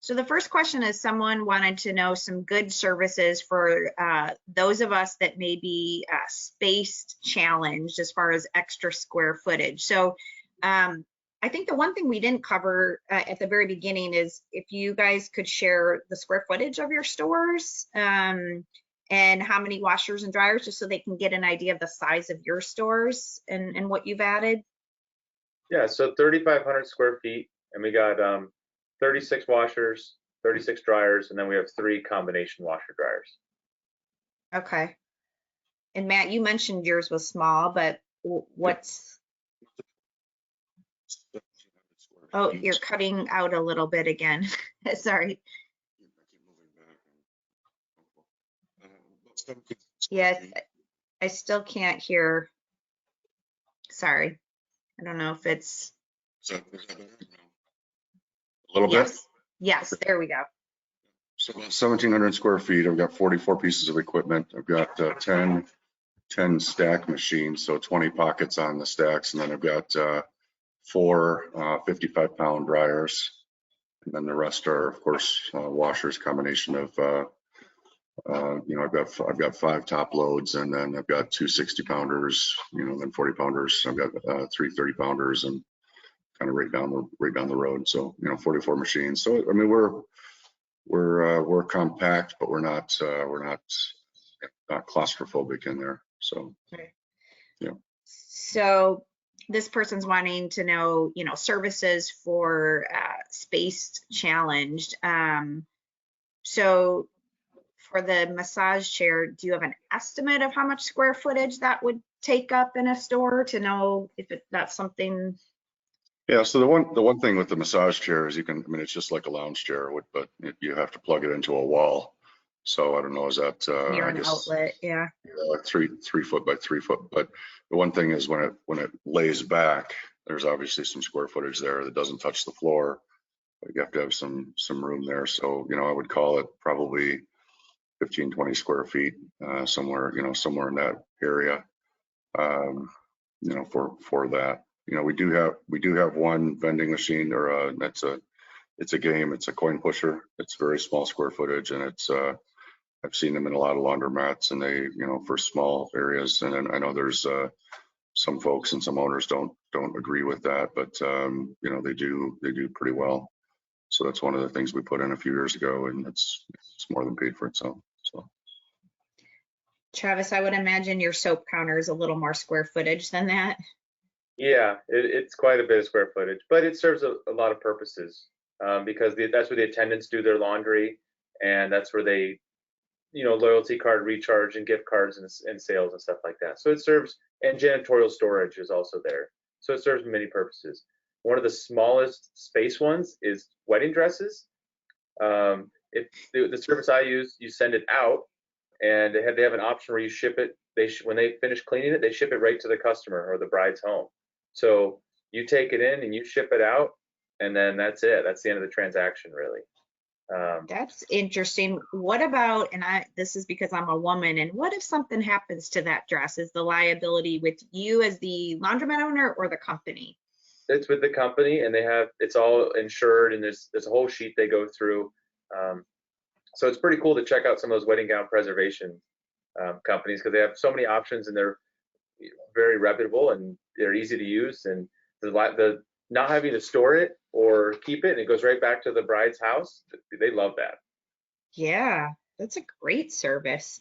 So the first question is someone wanted to know some good services for those of us that may be spaced challenged as far as extra square footage. So I think the one thing we didn't cover at the very beginning is if you guys could share the square footage of your stores and how many washers and dryers, just so they can get an idea of the size of your stores and what you've added. Yeah, so 3,500 square feet, and we got 36 washers, 36 dryers, and then we have 3 combination washer dryers. Okay. And Matt, you mentioned yours was small, but what's... Oh, you're cutting out a little bit again. Sorry. Yes, I still can't hear. Sorry. I don't know if it's... A little bit? Yes, there we go. So about 1,700 square feet. I've got 44 pieces of equipment. I've got 10 stack machines, so 20 pockets on the stacks, and then I've got 4 55-pound dryers, and then the rest are, of course, washers. Combination of you know, I've got 5 top loads, and then I've got 2 60-pounders, you know, then 40-pounders. I've got 3 30-pounders, and kind of right down the road. So, you know, 44 machines. So I mean, we're compact, but we're not claustrophobic in there. So yeah. So this person's wanting to know, you know, services for spaced challenged. So for the massage chair, do you have an estimate of how much square footage that would take up in a store to know if that's something? Yeah, so the one thing with the massage chair is I mean, it's just like a lounge chair, but you have to plug it into a wall. So I don't know, is that Near an outlet, yeah. Like 3 foot by 3 foot. But the one thing is when it lays back, there's obviously some square footage there that doesn't touch the floor, but you have to have some room there. So, you know, I would call it probably 15, 20 square feet, somewhere in that area, you know, for that. You know, we do have one vending machine, or it's a game. It's a coin pusher. It's very small square footage, and it's I've seen them in a lot of laundromats, and they, you know, for small areas. And then I know there's some folks and some owners don't agree with that, but you know, they do pretty well. So that's one of the things we put in a few years ago, and it's more than paid for itself. So. Travis, I would imagine your soap counter is a little more square footage than that. Yeah, it's quite a bit of square footage, but it serves a lot of purposes because that's where the attendants do their laundry, and that's where they, you know, loyalty card recharge and gift cards and sales and stuff like that. So it serves, and janitorial storage is also there. So it serves many purposes. One of the smallest space ones is wedding dresses. The service I use, you send it out, and they have an option where you ship it. When they finish cleaning it, they ship it right to the customer or the bride's home. So you take it in and you ship it out, and then that's it. That's the end of the transaction, really. That's interesting. What about, and this is because I'm a woman, and what if something happens to that dress? Is the liability with you as the laundromat owner or the company? It's with the company, and it's all insured, and there's a whole sheet they go through. So it's pretty cool to check out some of those wedding gown preservation companies, because they have so many options, and they're very reputable, and they're easy to use, and the not having to store it or keep it, and it goes right back to the bride's house. They love that. Yeah, that's a great service.